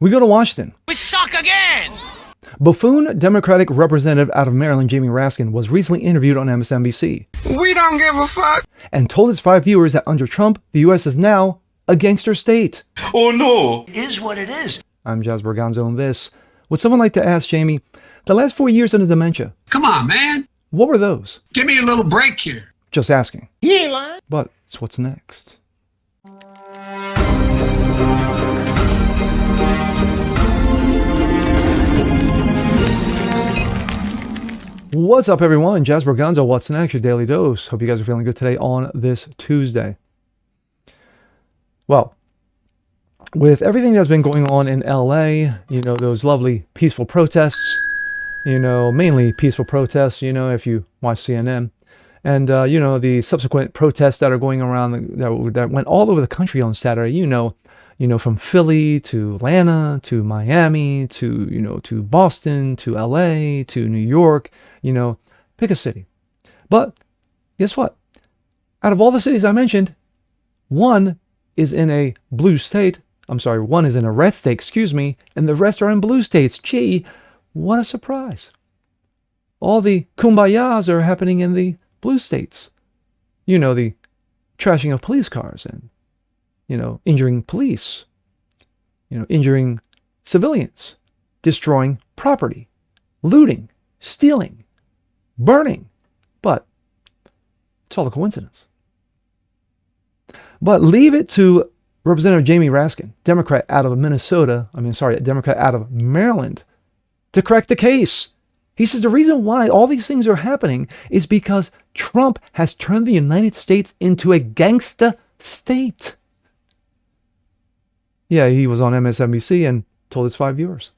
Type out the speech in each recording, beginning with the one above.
We go to Washington. We suck again! Buffoon Democratic representative out of Maryland, Jamie Raskin, was recently interviewed on MSNBC. We don't give a fuck. And told his 5 viewers that under Trump, the U.S. is now a gangster state. Oh no. It is what it is. I'm Jazz Berganzo, and this. Would someone like to ask Jamie, the last 4 years under dementia, Come on, man. what were those? Give me a little break here. Just asking. He ain't lying. But it's what's next. What's up, everyone? Jazz Berganzo, what's next? Your daily dose. Hope you guys are feeling good today on this Tuesday. Well, with everything that's been going on in LA, those lovely peaceful protests, mainly peaceful protests, if you watch CNN, and, the subsequent protests that are going around that went all over the country on Saturday, from Philly to Atlanta to Miami to Boston to LA to New York, pick a city. But guess what? Out of all the cities I mentioned, one is in a blue state. One is in a red state, and the rest are in blue states. Gee, what a surprise. All the kumbayas are happening in the blue states. The trashing of police cars and, injuring police, injuring civilians, destroying property, looting, stealing, burning. But it's all a coincidence. But leave it to Representative Jamie Raskin, Democrat out of Democrat out of Maryland, to crack the case. He says the reason why all these things are happening is because Trump has turned the United States into a gangsta state. Yeah, he was on MSNBC and told his 5 viewers.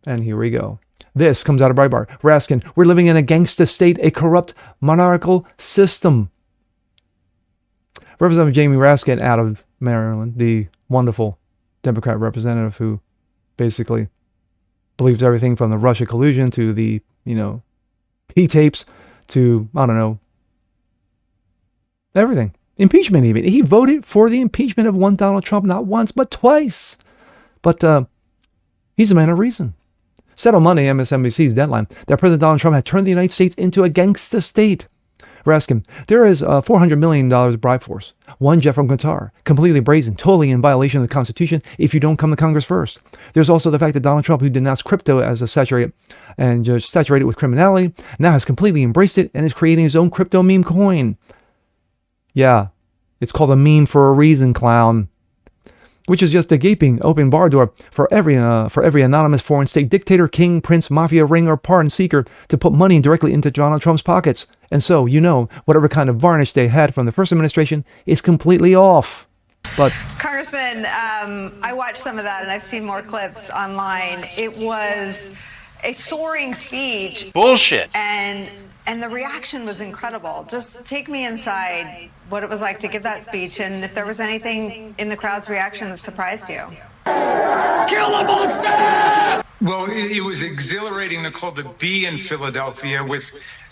And here we go. This comes out of Breitbart. Raskin, we're living in a gangsta state, a corrupt monarchical system. Representative Jamie Raskin out of Maryland, the wonderful Democrat representative who basically believes everything from the Russia collusion to the, P-tapes to, everything. Impeachment even. He voted for the impeachment of one Donald Trump, not once, but twice. But he's a man of reason. Said on Monday, MSNBC's Deadline, that President Donald Trump had turned the United States into a gangsta state. Raskin, there is a $400 million bribe force. One jet from Qatar, completely brazen, totally in violation of the Constitution if you don't come to Congress first. There's also the fact that Donald Trump, who denounced crypto as a saturated with criminality, now has completely embraced it and is creating his own crypto meme coin. Yeah, it's called a meme for a reason, clown. Which is just a gaping open bar door for every anonymous foreign state dictator, king, prince, mafia ring, or pardon seeker to put money directly into Donald Trump's pockets. And so, whatever kind of varnish they had from the first administration is completely off. But Congressman, I watched some of that and I've seen more clips online. It was a soaring speech. Bullshit. And the reaction was incredible. Just take me inside what it was like to give that speech and if there was anything in the crowd's reaction that surprised you. Kill the monster! Well, it was exhilarating, Nicole, to be in Philadelphia with,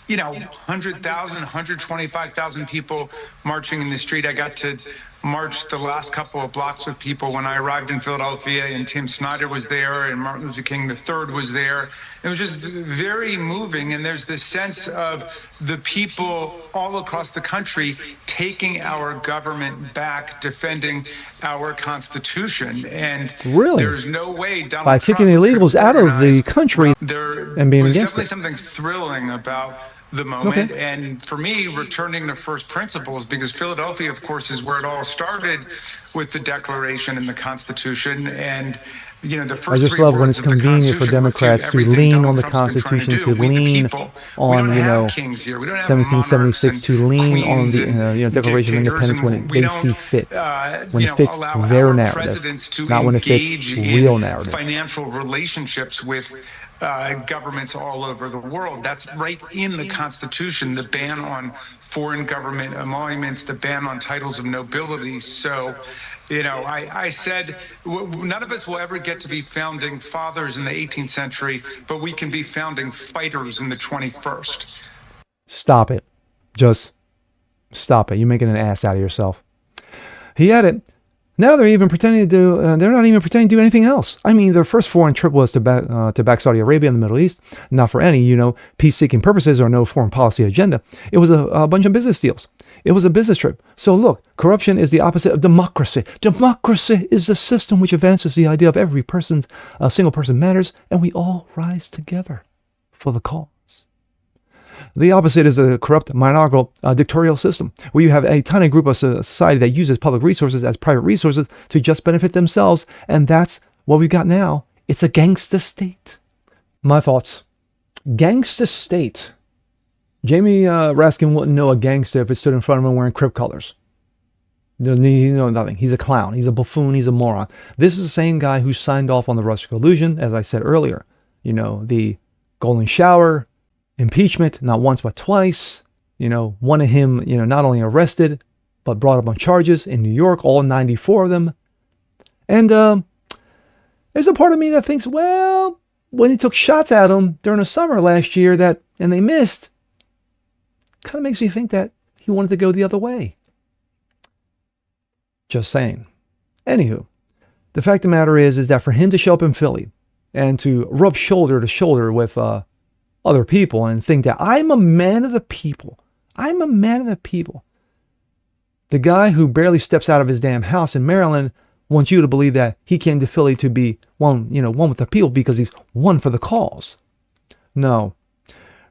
100,000, 125,000 people marching in the street. I got to march the last couple of blocks with people when I arrived in Philadelphia, and Tim Snyder was there and Martin Luther King III was there. It was just very moving, and there's this sense of the people all across the country taking our government back, defending our Constitution. And really, there's no way Donald by Trump kicking the illegals out of the country and being was against definitely it. Something thrilling about the moment. Okay. And for me, returning to first principles, because Philadelphia, of course, is where it all started with the Declaration and the Constitution. And, the first I just love when it's convenient for Democrats to lean on the Constitution, to lean on, 1776, to lean on the Declaration of Independence when they see fit, when it fits their narrative, not when it fits real narrative. Financial relationships with governments all over the world. That's right in the Constitution, the ban on foreign government emoluments, the ban on titles of nobility. So, I said none of us will ever get to be founding fathers in the 18th century, but we can be founding fighters in the 21st. Stop it. Just stop it. You're making an ass out of yourself. He added, Now they're even pretending to do, they're not even pretending to do anything else. I mean, their first foreign trip was to back Saudi Arabia in the Middle East, not for any, peace-seeking purposes or no foreign policy agenda. It was a bunch of business deals. It was a business trip. So look, corruption is the opposite of democracy. Democracy is the system which advances the idea of every person's, a single person matters, and we all rise together for the cause. The opposite is a corrupt, monarchical, dictatorial system, where you have a tiny group of society that uses public resources as private resources to just benefit themselves, and that's what we've got now. It's a gangsta state. My thoughts. Gangsta state. Jamie Raskin wouldn't know a gangster if it stood in front of him wearing Crip colors. He knows nothing. He's a clown. He's a buffoon. He's a moron. This is the same guy who signed off on the Russia collusion, as I said earlier. The golden shower, impeachment, not once but twice. Wanted him, not only arrested, but brought up on charges in New York, all 94 of them. And there's a part of me that thinks, well, when he took shots at him during the summer last year and they missed, kind of makes me think that he wanted to go the other way. Just saying. Anywho, the fact of the matter is that for him to show up in Philly and to rub shoulder to shoulder with other people and think that I'm a man of the people. I'm a man of the people. The guy who barely steps out of his damn house in Maryland wants you to believe that he came to Philly to be one with the people because he's one for the cause. No.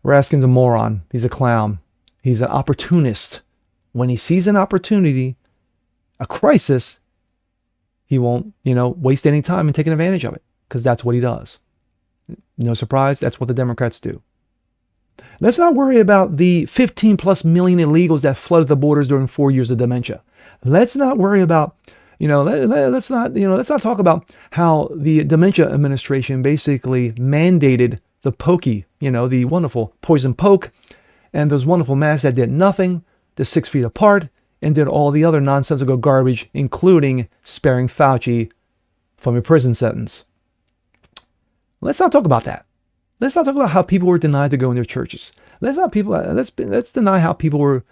Raskin's a moron. He's a clown. He's an opportunist. When he sees an opportunity, a crisis, he won't, waste any time in taking advantage of it because that's what he does. No surprise, that's what the Democrats do. Let's not worry about the 15 plus million illegals that flooded the borders during 4 years of dementia. Let's not worry about, let's not talk about how the dementia administration basically mandated the pokey, the wonderful poison poke and those wonderful masks that did nothing, the 6 feet apart, and did all the other nonsensical garbage, including sparing Fauci from a prison sentence. Let's not talk about that. Let's not talk about how people were denied to go in their churches. Let's deny how people were,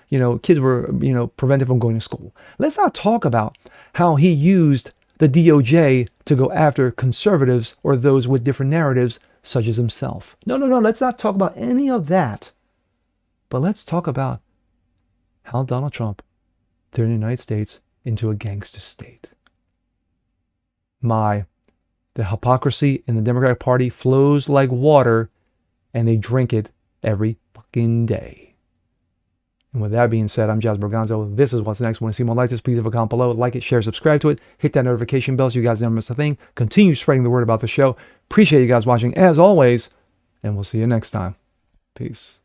kids were, prevented from going to school. Let's not talk about how he used the DOJ to go after conservatives or those with different narratives, such as himself. No. Let's not talk about any of that. But let's talk about how Donald Trump turned the United States into a gangster state. The hypocrisy in the Democratic Party flows like water, and they drink it every fucking day. And with that being said, I'm Jasper Gonzo. This is What's Next. Want to see more like this? Please leave a comment below. Like it, share, subscribe to it. Hit that notification bell so you guys never miss a thing. Continue spreading the word about the show. Appreciate you guys watching as always, and we'll see you next time. Peace.